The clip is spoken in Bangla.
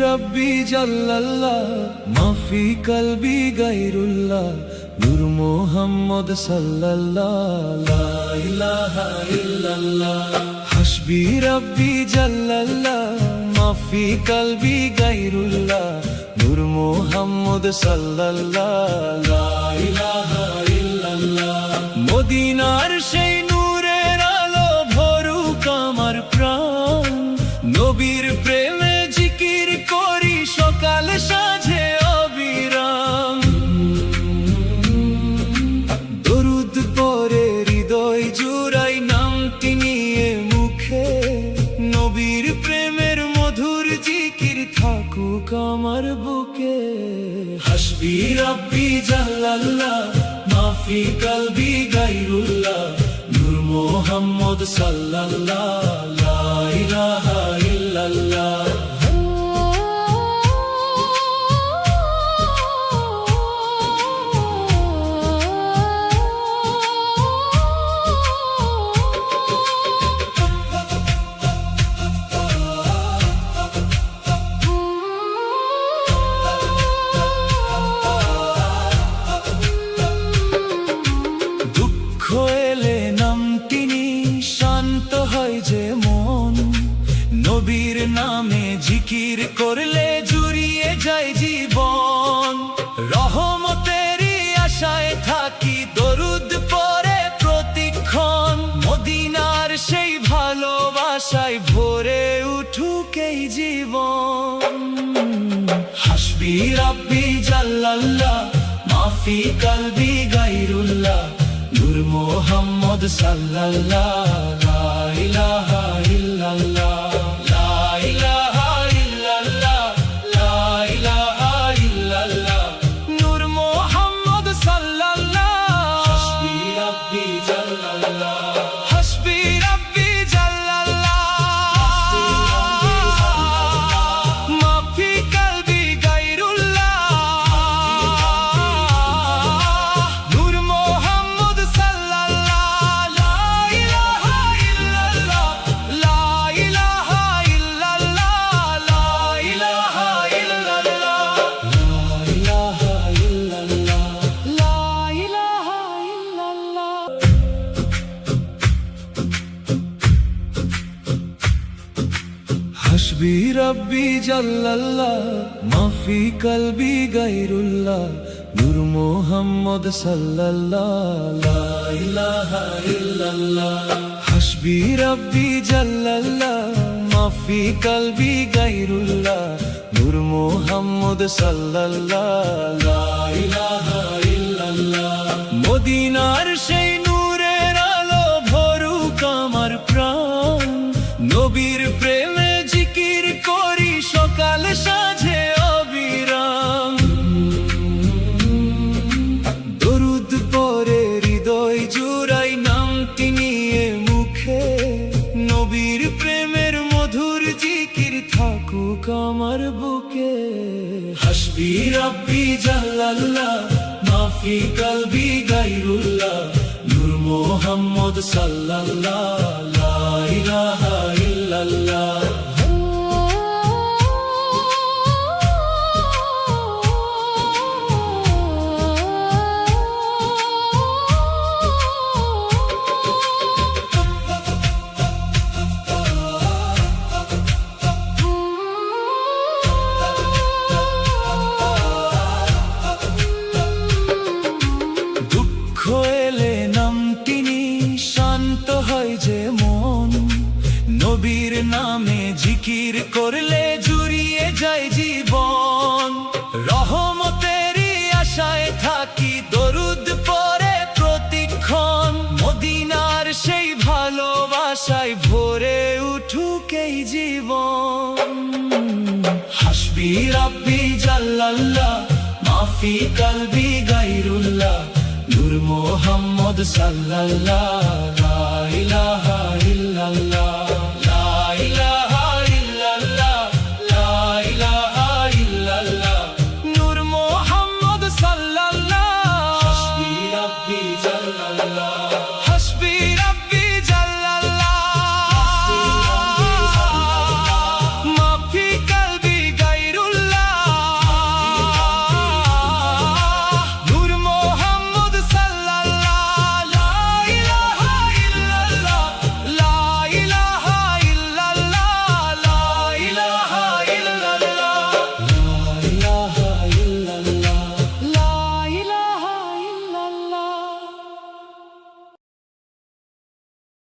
রব্বি জাল্লাল্লাহ মাফি কলবি গায়রুল্লাহ নূর মুহাম্মদ সাল্লাল্লাহ লা ইলাহা ইল্লাল্লাহ হাসবি রব্বি জাল্লাল্লাহ মাফি কলবি গায়রুল্লাহ নূর মুহাম্মদ সাল্লাল্লাহ লা ইলাহা ইল্লাল্লাহ মদিনার সেই নূরের আলো ভরুক আমার প্রাণ নবীর প্রেমে জিকির করি সকাল সাঁঝে অবিরাম দরুদ পড়ে হৃদয় জুড়াই নামটি নিয়ে মুখে নবীর প্রেমের মধুর জিকির থাকুক আমার বুকে হাসবি রব্বি জাল্লাল্লাহ মাফি কলবি গায়রুল্লাহ নূর মুহাম্মদ সাল্লাল্লাহ লা ইলাহা ইল্লাল্লাহ দুঃখ এলে নামটি শান্ত হয় যে মন নবীর নামে জিকির করলে জুড়িয়ে যায় জীবন রহমতেরই আশায় থাকি দরুদ পড়ে প্রতিক্ষণ মদিনার সেই ভালোবাসায় ভরে উঠুক এই জীবন হাসবি রব্বি জাল্লাল্লাহ মাফি কলবি গায়রুল্লাহ নূর মুহাম্মদ সাল্লাল্লাহ লা ইলাহা ইল্লাল্লাহ লা ইলাহা ইল্লাল্লাহ লা ইলাহা ইল্লাল্লাহ নূর মুহাম্মদ সাল্লাল্লাহ হাসবি রব্বি জাল্লাল্লাহ হাসবি রব্বি জাল্লাল্লাহ মাফি কলবি গায়রুল্লাহ নূর মুহাম্মদ সাল্লাল্লাহ লা ইলাহা ইল্লাল্লাহ লা ইলাহা ইল্লাল্লাহ লা ইলাহা ইল্লাল্লাহ লা ইলাহা ইল্লাল্লাহ লা ইলাহা ইল্লাল্লাহ হাসবি রব্বি জাল্লাল্লাহ মাফি কলবি গায়রুল্লাহ নূর মুহাম্মদ সাল্লাল্লাহ লা ইলাহা ইল্লাল্লাহ হাসবি রব্বি জাল্লাল্লাহ মাফি কলবি গায়রুল্লাহ নূর মুহাম্মদ সাল্লাল্লাহ লা ইলাহা ইল্লাল্লাহ মদিনার সেই নূরের আলো ভরুক আমার প্রাণ নবীর প্রেমে জিকির করি সকাল সাঁঝে অবিরাম দরুদ পড়ে হৃদয় জুড়াই নামটি নিয়ে মুখে নবীর প্রেমের মধুর জিকির থাকুক আমার বুকে হাসবি রব্বি জাল্লাল্লাহ মাফি কলবি গায়রুল্লাহ নূর মুহাম্মদ সাল্লাল্লাহ লা ইলাহা ইল্লাল্লাহ দুঃখ এলে নামটি শান্ত হয় যে মন নবীর নামে জিকির করলে জুড়িয়ে যায় জীবন রহমতেরই আশায় থাকি দরুদ পড়ে প্রতিক্ষণ মদিনার সেই ভালোবাসায় ভরে উঠুক এই জীবন হাসবি রব্বি জাল্লাল্লাহ মাফি কলবি গায়রুল্লাহ নূর মুহাম্মদ সাল্লাল্লাহ লা ইলাহা ইল্লাল্লাহ